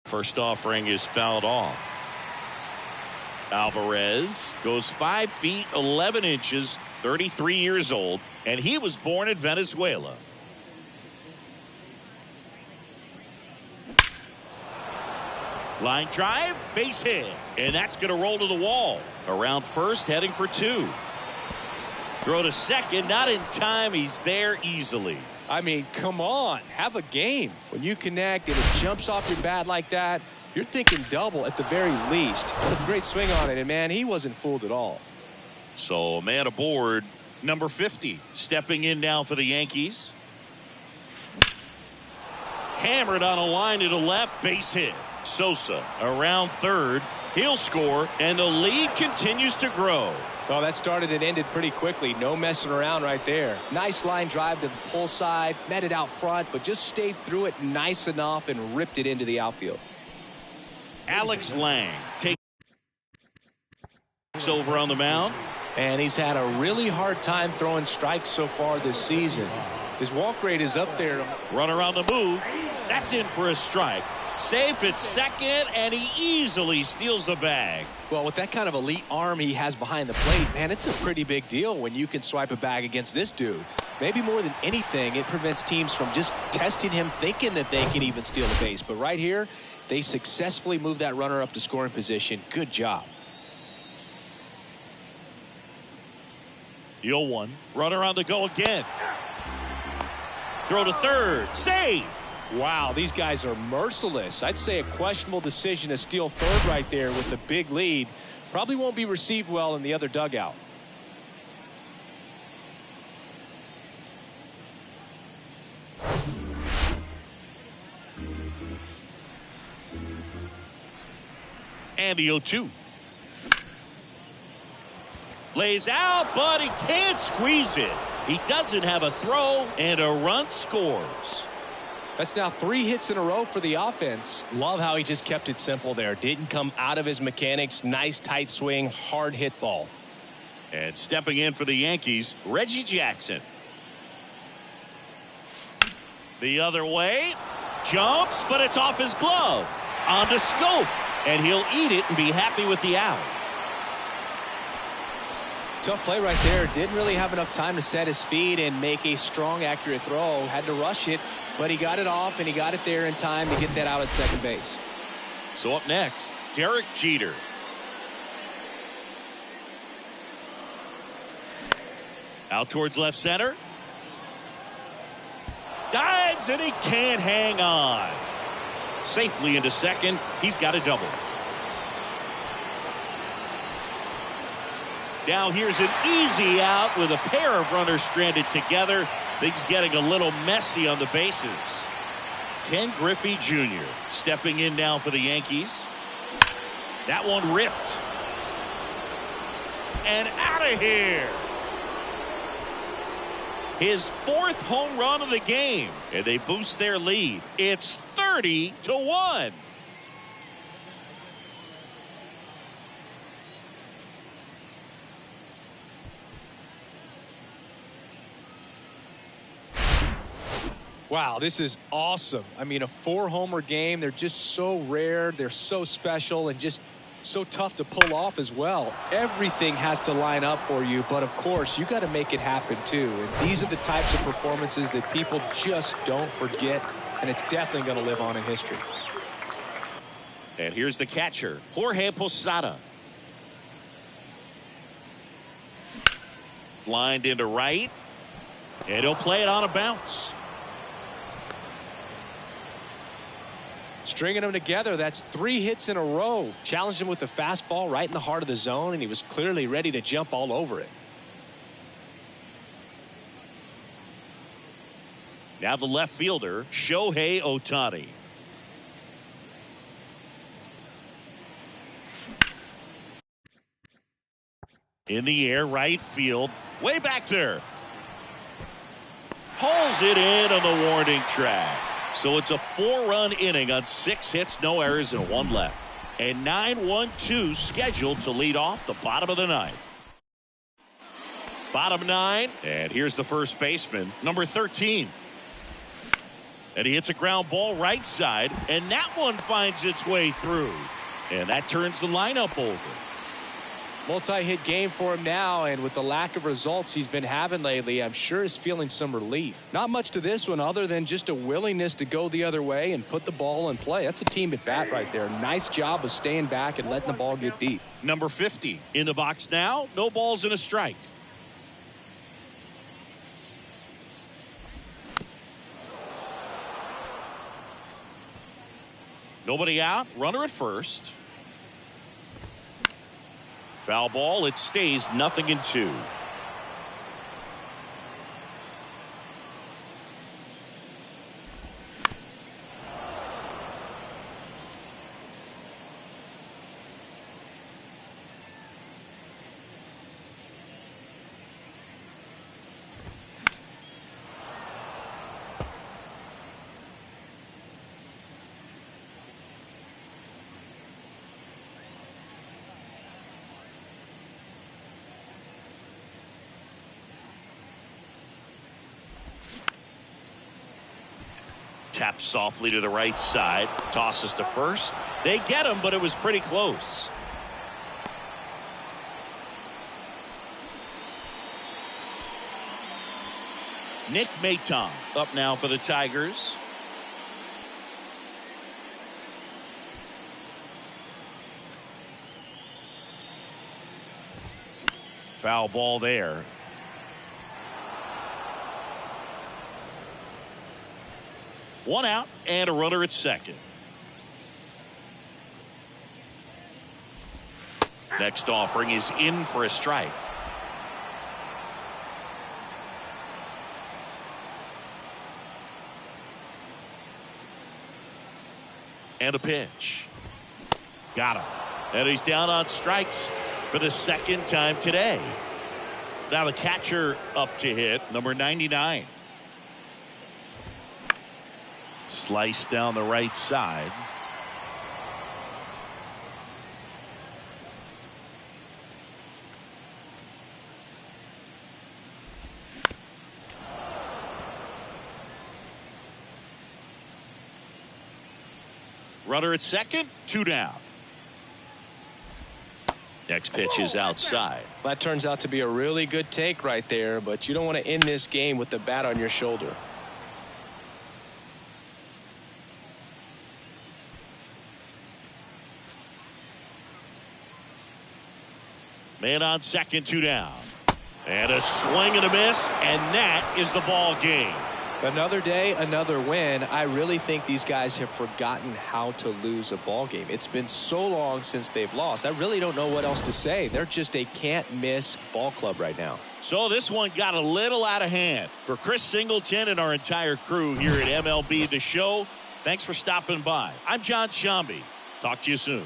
first offering is fouled off. Alvarez goes 5 feet 11 inches, 33 years old, and he was born in Venezuela. Line drive, base hit, and that's going to roll to the wall. Around first, heading for two. Throw to second, not in time. He's there easily. I mean, come on, have a game. When you connect and it jumps off your bat like that, you're thinking double at the very least. What a great swing on it, and man, he wasn't fooled at all. So, man aboard, number 50, stepping in now for the Yankees. Hammered on a line to the left, base hit. Sosa around third. He'll score, and the lead continues to grow. Well, that started and ended pretty quickly. No messing around right there. Nice line drive to the pull side, met it out front, but just stayed through it nice enough and ripped it into the outfield. Alex Lang takes over on the mound. And he's had a really hard time throwing strikes so far this season. His walk rate is up there. Runner on the move. That's in for a strike. Safe at second, and he easily steals the bag. Well, with that kind of elite arm he has behind the plate, man, it's a pretty big deal when you can swipe a bag against this dude. Maybe more than anything, it prevents teams from just testing him, thinking that they can even steal the base. But right here, they successfully move that runner up to scoring position. Good job. 0-1. Runner on the go again. Throw to third. Save. Wow, these guys are merciless. I'd say a questionable decision to steal third right there with the big lead. Probably won't be received well in the other dugout. And the 0-2. Lays out, but he can't squeeze it. He doesn't have a throw, and a run scores. That's now 3 hits in a row for the offense. Love how he just kept it simple there. Didn't come out of his mechanics. Nice tight swing, hard hit ball. And stepping in for the Yankees, Reggie Jackson. The other way. Jumps, but it's off his glove. On to Scope. And he'll eat it and be happy with the out. Tough play right there. Didn't really have enough time to set his feet and make a strong, accurate throw. Had to rush it, but he got it off, and he got it there in time to get that out at second base. So up next, Derek Jeter. Out towards left center. Dives, and he can't hang on. Safely into second. He's got a double. Now here's an easy out with a pair of runners stranded together. Things getting a little messy on the bases. Ken Griffey Jr. stepping in now for the Yankees. That one ripped. And out of here. His 4th home run of the game, and they boost their lead. It's 30-1. Wow, this is awesome. I mean, a 4-homer game. They're just so rare. They're so special and just so tough to pull off as well. Everything has to line up for you, but of course, you got to make it happen too. And these are the types of performances that people just don't forget, and it's definitely going to live on in history. And here's the catcher, Jorge Posada. Lined into right, and he'll play it on a bounce. Stringing them together, that's 3 hits in a row. Challenged him with the fastball right in the heart of the zone, and he was clearly ready to jump all over it. Now the left fielder, Shohei Ohtani. In the air, right field, way back there. Pulls it in on the warning track. So it's a 4-run inning on 6 hits, no errors, and 1 left. And 9-1-2 scheduled to lead off the bottom of the 9th. Bottom 9, and here's the first baseman, number 13. And he hits a ground ball right side, and that one finds its way through. And that turns the lineup over. Multi-hit game for him now, and with the lack of results he's been having lately, I'm sure he's feeling some relief. Not much to this one other than just a willingness to go the other way and put the ball in play. That's a team at bat right there. Nice job of staying back and letting the ball get deep. Number 50 in the box now. No balls and a strike. Nobody out. Runner at first. Foul ball. It stays 0-2. Taps softly to the right side. Tosses to first. They get him, but it was pretty close. Nick Maton up now for the Tigers. Foul ball there. One out and a runner at second. Next offering is in for a strike. And a pitch. Got him. And he's down on strikes for the second time today. Now the catcher up to hit, number 99. Slice down the right side. Runner at second, 2 down. Next pitch is outside. That turns out to be a really good take right there, but you don't want to end this game with the bat on your shoulder. Man on second, 2 down. And a swing and a miss, and that is the ball game. Another day, another win. I really think these guys have forgotten how to lose a ball game. It's been so long since they've lost. I really don't know what else to say. They're just a can't-miss ball club right now. So this one got a little out of hand. For Chris Singleton and our entire crew here at MLB The Show, thanks for stopping by. I'm John Shambi. Talk to you soon.